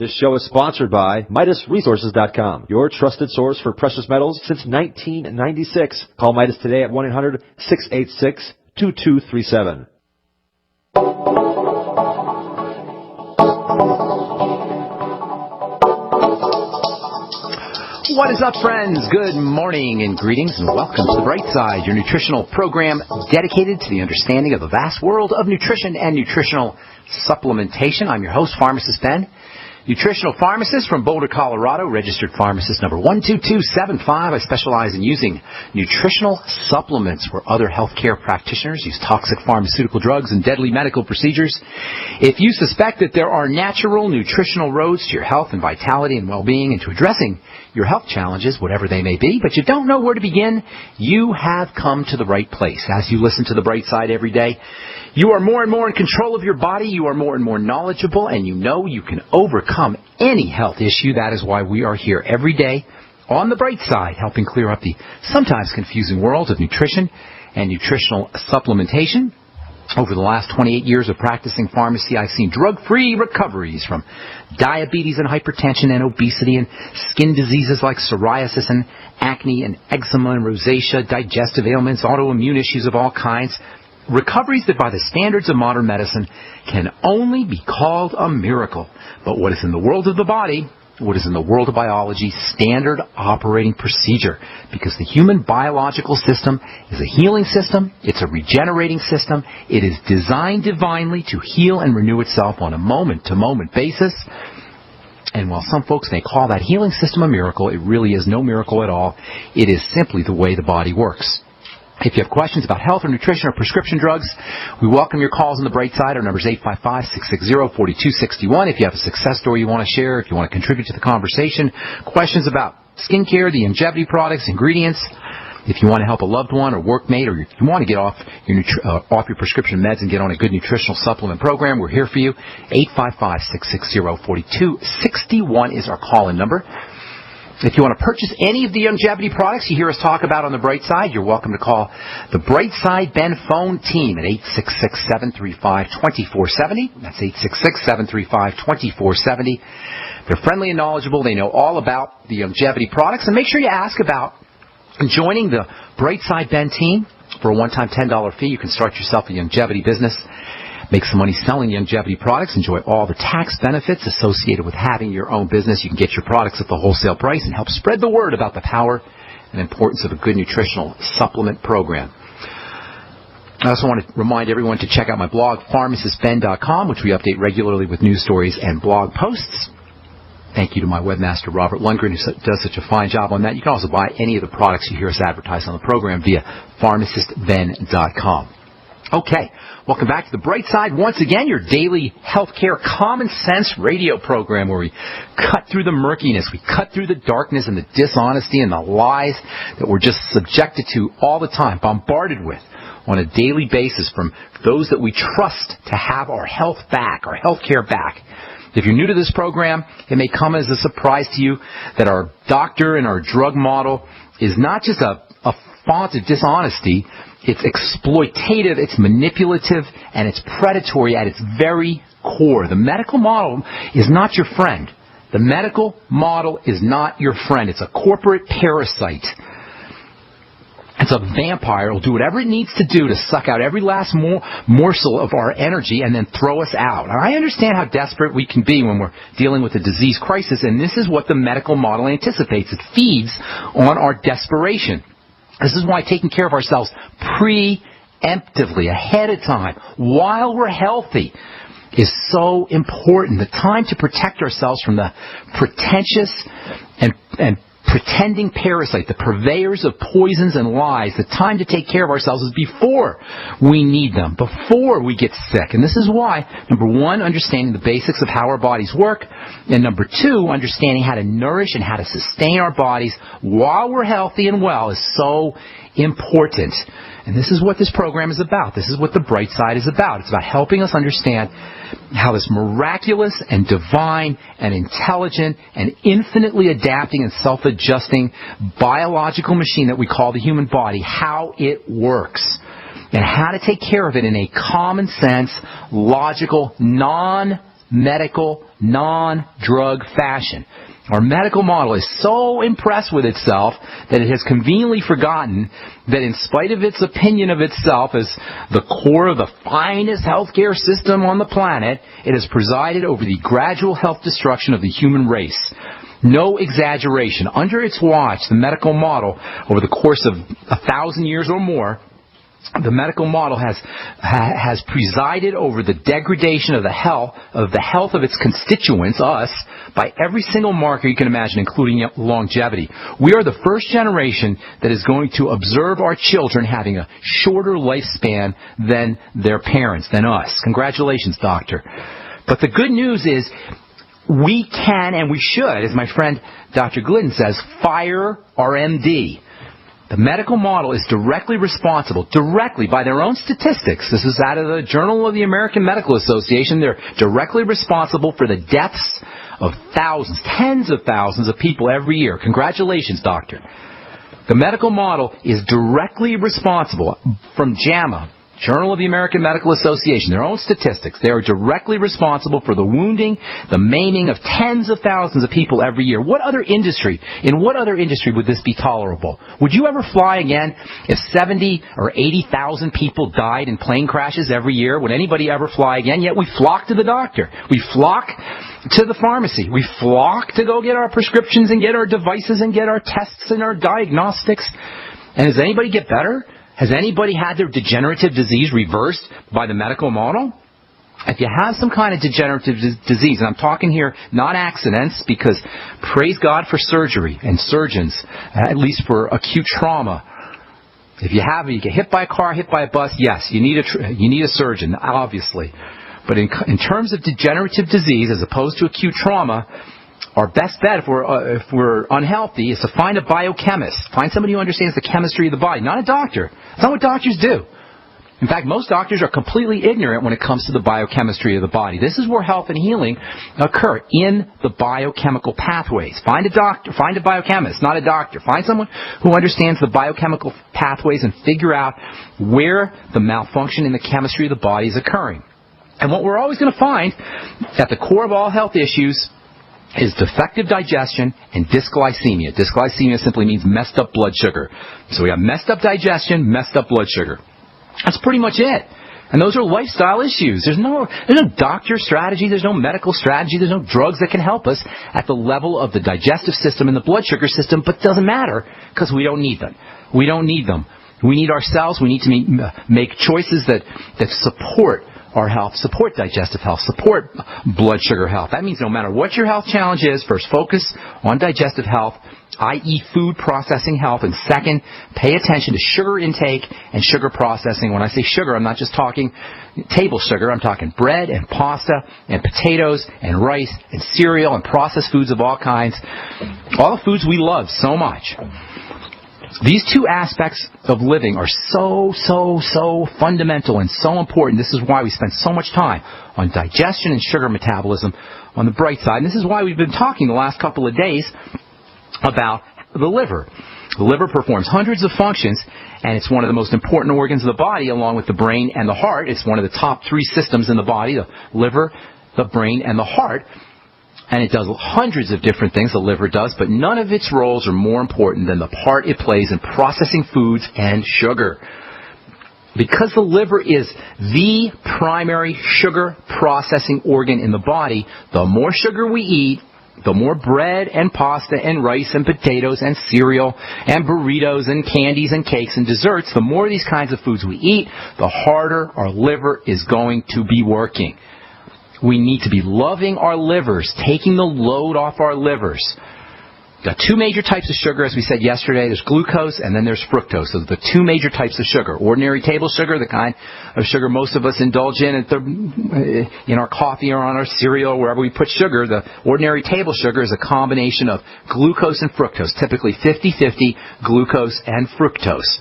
This show is sponsored by MidasResources.com, your trusted source for precious metals since 1996. Call Midas today at 1-800-686-2237. What is up, friends? Good morning and greetings, and welcome to The Bright Side, your nutritional program dedicated to the understanding of the vast world of nutrition and nutritional supplementation. I'm your host, Pharmacist Ben, nutritional pharmacist from Boulder, Colorado, registered pharmacist number 12275. I specialize in using nutritional supplements where other healthcare practitioners use toxic pharmaceutical drugs and deadly medical procedures. If you suspect that there are natural nutritional roads to your health and vitality and well-being and to addressing your health challenges, whatever they may be, but you don't know where to begin, you have come to the right place. As you listen to The Bright Side every day, you are more and more in control of your body, you are more and more knowledgeable, and you know you can overcome any health issue. That is why we are here every day on The Bright Side, helping clear up the sometimes confusing world of nutrition and nutritional supplementation. Over the last 28 years of practicing pharmacy, I've seen drug-free recoveries from diabetes and hypertension and obesity and skin diseases like psoriasis and acne and eczema and rosacea, digestive ailments, autoimmune issues of all kinds. Recoveries that by the standards of modern medicine can only be called a miracle. But what is in the world of the body, what is in the world of biology, standard operating procedure. Because the human biological system is a healing system, it's a regenerating system, it is designed divinely to heal and renew itself on a moment-to-moment basis. And while some folks may call that healing system a miracle, it really is no miracle at all. It is simply the way the body works. If you have questions about health or nutrition or prescription drugs, we welcome your calls on The Bright Side. Our number is 855-660-4261. If you have a success story you want to share, if you want to contribute to the conversation, questions about skincare, the longevity products, ingredients, if you want to help a loved one or workmate, or if you want to get off your prescription meds and get on a good nutritional supplement program, we're here for you. 855-660-4261 is our call-in number. If you want to purchase any of the longevity products you hear us talk about on The Bright Side, you're welcome to call the Bright Side Ben phone team at 866-735-2470. That's 866-735-2470. They're friendly and knowledgeable. They know all about the longevity products. And make sure you ask about joining the Bright Side Ben team for a one-time $10 fee. You can start yourself a longevity business, make some money selling longevity products, enjoy all the tax benefits associated with having your own business. You can get your products at the wholesale price and help spread the word about the power and importance of a good nutritional supplement program. I also want to remind everyone to check out my blog, pharmacistben.com, which we update regularly with news stories and blog posts. Thank you to my webmaster, Robert Lundgren, who does such a fine job on that. You can also buy any of the products you hear us advertise on the program via pharmacistben.com. Okay, welcome back to The Bright Side. Once again, your daily healthcare common sense radio program where we cut through the murkiness, we cut through the darkness and the dishonesty and the lies that we're just subjected to all the time, bombarded with on a daily basis from those that we trust to have our health back, our healthcare back. If you're new to this program, it may come as a surprise to you that our doctor and our drug model is not just a font of dishonesty. It's exploitative, it's manipulative, and it's predatory at its very core. The medical model is not your friend. The medical model is not your friend. It's a corporate parasite. It's a vampire. It'll do whatever it needs to do to suck out every last morsel of our energy and then throw us out. Now, I understand how desperate we can be when we're dealing with a disease crisis, and this is what the medical model anticipates. It feeds on our desperation. This is why taking care of ourselves preemptively, ahead of time, while we're healthy, is so important. The time to protect ourselves from the pretentious and pretending parasite, the purveyors of poisons and lies, the time to take care of ourselves is before we need them, before we get sick. And this is why, number one, understanding the basics of how our bodies work, and number two, understanding how to nourish and how to sustain our bodies while we're healthy and well is so important. And this is what this program is about. This is what The Bright Side is about. It's about helping us understand how this miraculous and divine and intelligent and infinitely adapting and self-adjusting biological machine that we call the human body, how it works, and how to take care of it in a common sense, logical, non-medical, non-drug fashion. Our medical model is so impressed with itself that it has conveniently forgotten that in spite of its opinion of itself as the core of the finest healthcare system on the planet, it has presided over the gradual health destruction of the human race. No exaggeration. Under its watch, the medical model, over the course of 1,000 years or more, the medical model has presided over the degradation of the health of its constituents, us, by every single marker you can imagine, including longevity. We are the first generation that is going to observe our children having a shorter lifespan than their parents, than us. Congratulations, doctor. But the good news is we can and we should, as my friend Dr. Glidden says, fire our MD. The medical model is directly responsible, directly by their own statistics. This is out of the Journal of the American Medical Association. They're directly responsible for the deaths of thousands, tens of thousands of people every year. Congratulations, doctor. The medical model is directly responsible from JAMA, Journal of the American Medical Association, their own statistics. They are directly responsible for the wounding, the maiming of tens of thousands of people every year. In what other industry would this be tolerable? Would you ever fly again if 70 or 80,000 people died in plane crashes every year? Would anybody ever fly again? Yet we flock to the doctor. We flock to the pharmacy. We flock to go get our prescriptions and get our devices and get our tests and our diagnostics. And does anybody get better? Has anybody had their degenerative disease reversed by the medical model? If you have some kind of degenerative disease, and I'm talking here not accidents, because praise God for surgery and surgeons, at least for acute trauma. If you get hit by a car, hit by a bus, yes, you need a surgeon, obviously. But in terms of degenerative disease, as opposed to acute trauma, our best bet if we're unhealthy is to find a biochemist. Find somebody who understands the chemistry of the body, not a doctor. That's not what doctors do. In fact, most doctors are completely ignorant when it comes to the biochemistry of the body. This is where health and healing occur, in the biochemical pathways. Find a doctor, find a biochemist, not a doctor. Find someone who understands the biochemical pathways and figure out where the malfunction in the chemistry of the body is occurring. And what we're always going to find at the core of all health issues is defective digestion and dysglycemia. Dysglycemia simply means messed up blood sugar. So we have messed up digestion, messed up blood sugar. That's pretty much it. And those are lifestyle issues. There's no doctor strategy, there's no medical strategy, there's no drugs that can help us at the level of the digestive system and the blood sugar system, but it doesn't matter because we don't need them. We don't need them. We need ourselves. We need to make choices that support our health, support digestive health, support blood sugar health. That means no matter what your health challenge is, first focus on digestive health, i.e. food processing health, and second, pay attention to sugar intake and sugar processing. When I say sugar, I'm not just talking table sugar. I'm talking bread and pasta and potatoes and rice and cereal and processed foods of all kinds, all the foods we love so much. These two aspects of living are so fundamental and so important. This is why we spend so much time on digestion and sugar metabolism on the bright side. And this is why we've been talking the last couple of days about the liver. The liver performs hundreds of functions, and it's one of the most important organs of the body, along with the brain and the heart. It's one of the top three systems in the body, the liver, the brain, and the heart. And it does hundreds of different things, the liver does, but none of its roles are more important than the part it plays in processing foods and sugar. Because the liver is the primary sugar processing organ in the body, the more sugar we eat, the more bread and pasta and rice and potatoes and cereal and burritos and candies and cakes and desserts, the more of these kinds of foods we eat, the harder our liver is going to be working. We need to be loving our livers, taking the load off our livers. Got two major types of sugar, as we said yesterday. There's glucose and then there's fructose. Those are the two major types of sugar. Ordinary table sugar, the kind of sugar most of us indulge in our coffee or on our cereal, wherever we put sugar. The ordinary table sugar is a combination of glucose and fructose, typically 50-50 glucose and fructose.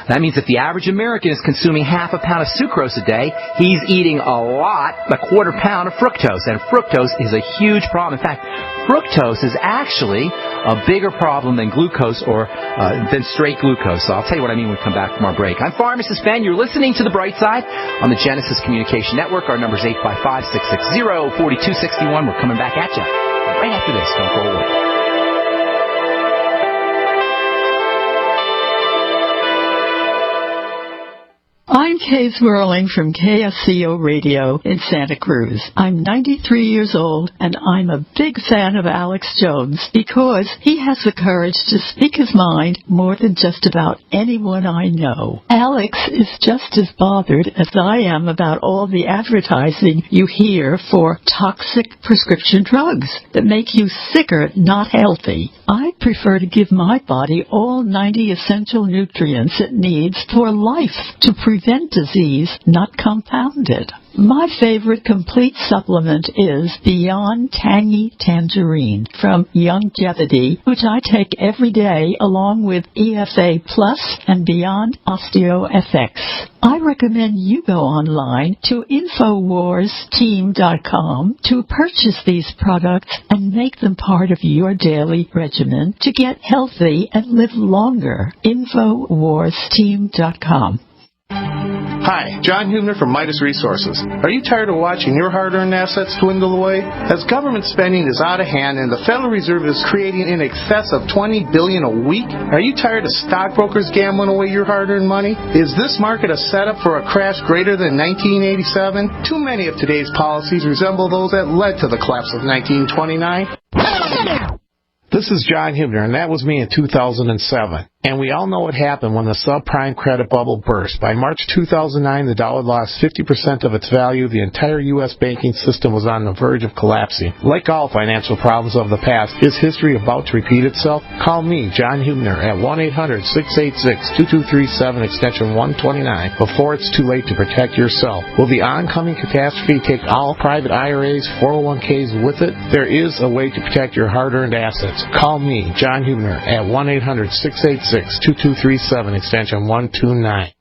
That means if the average American is consuming half a pound of sucrose a day, he's eating a quarter pound of fructose. And fructose is a huge problem. In fact, fructose is actually a bigger problem than glucose or than straight glucose. So I'll tell you what I mean when we come back from our break. I'm Pharmacist Ben. You're listening to The Bright Side on the Genesis Communication Network. Our number is 855-660-4261. We're coming back at you right after this. Don't go away. I'm Kay Swirling from KSCO Radio in Santa Cruz. I'm 93 years old, and I'm a big fan of Alex Jones because he has the courage to speak his mind more than just about anyone I know. Alex is just as bothered as I am about all the advertising you hear for toxic prescription drugs that make you sicker, not healthy. I prefer to give my body all 90 essential nutrients it needs for life to prevent disease, not compound it. My favorite complete supplement is Beyond Tangy Tangerine from Youngevity, which I take every day along with EFA Plus and Beyond OsteoFX. I recommend you go online to InfoWarsTeam.com to purchase these products and make them part of your daily regimen to get healthy and live longer. InfoWarsTeam.com. Hi, John Hubner from Midas Resources. Are you tired of watching your hard-earned assets dwindle away? As government spending is out of hand and the Federal Reserve is creating in excess of $20 billion a week, are you tired of stockbrokers gambling away your hard-earned money? Is this market a setup for a crash greater than 1987? Too many of today's policies resemble those that led to the collapse of 1929. This is John Hubner, and that was me in 2007. And we all know what happened when the subprime credit bubble burst. By March 2009, the dollar lost 50% of its value. The entire U.S. banking system was on the verge of collapsing. Like all financial problems of the past, is history about to repeat itself? Call me, John Hubner, at 1-800-686-2237, extension 129, before it's too late to protect yourself. Will the oncoming catastrophe take all private IRAs, 401ks with it? There is a way to protect your hard-earned assets. Call me, John Hubner, at 1-800-686-2237, extension 129.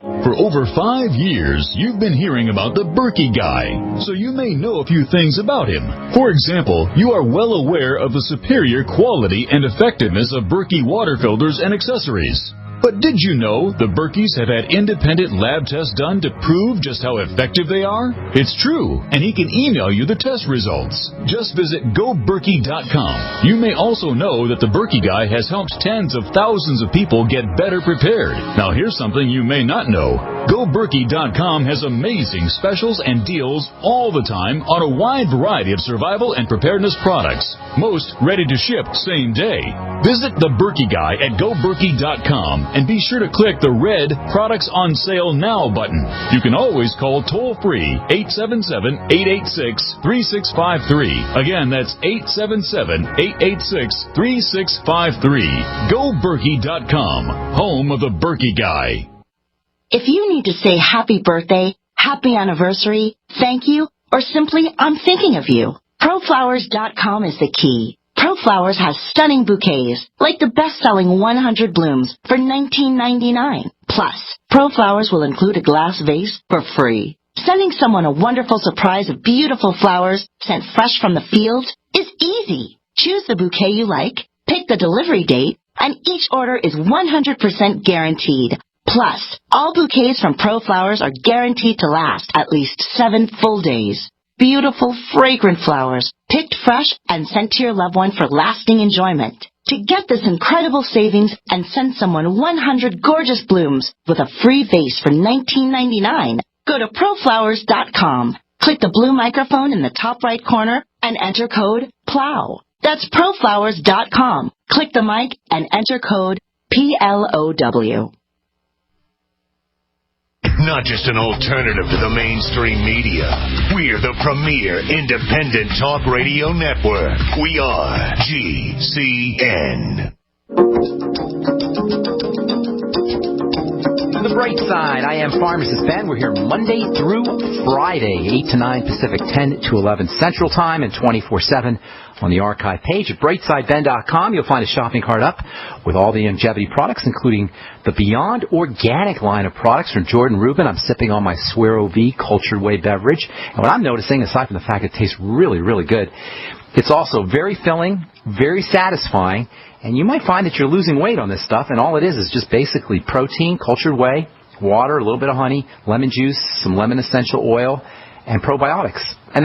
For over 5 years, you've been hearing about the Berkey Guy, so you may know a few things about him. For example, you are well aware of the superior quality and effectiveness of Berkey water filters and accessories. But did you know the Berkeys have had independent lab tests done to prove just how effective they are? It's true, and he can email you the test results. Just visit GoBerkey.com. You may also know that the Berkey Guy has helped tens of thousands of people get better prepared. Now here's something you may not know. GoBerkey.com has amazing specials and deals all the time on a wide variety of survival and preparedness products. Most ready to ship same day. Visit the Berkey Guy at GoBerkey.com. And be sure to click the red Products on Sale Now button. You can always call toll-free 877-886-3653. Again, that's 877-886-3653. GoBerkey.com, home of the Berkey Guy. If you need to say happy birthday, happy anniversary, thank you, or simply I'm thinking of you, ProFlowers.com is the key. ProFlowers has stunning bouquets, like the best-selling 100 blooms for $19.99. Plus, ProFlowers will include a glass vase for free. Sending someone a wonderful surprise of beautiful flowers sent fresh from the field is easy. Choose the bouquet you like, pick the delivery date, and each order is 100% guaranteed. Plus, all bouquets from ProFlowers are guaranteed to last at least 7 full days. Beautiful, fragrant flowers, picked fresh and sent to your loved one for lasting enjoyment. To get this incredible savings and send someone 100 gorgeous blooms with a free vase for $19.99, go to ProFlowers.com. Click the blue microphone in the top right corner and enter code PLOW. That's ProFlowers.com. Click the mic and enter code PLOW. Not just an alternative to the mainstream media. We're the premier independent talk radio network. We are GCN. The Bright Side. I am Pharmacist Ben. We're here Monday through Friday, 8 to 9 Pacific, 10 to 11 Central Time, and 24/7 On the archive page at brightsideben.com, you'll find a shopping cart up with all the longevity products, including the Beyond Organic line of products from Jordan Rubin. I'm sipping on my Suero V Cultured Whey beverage. And what I'm noticing, aside from the fact it tastes really, really good, it's also very filling, very satisfying, and you might find that you're losing weight on this stuff, and all it is just basically protein, cultured whey, water, a little bit of honey, lemon juice, some lemon essential oil, and probiotics.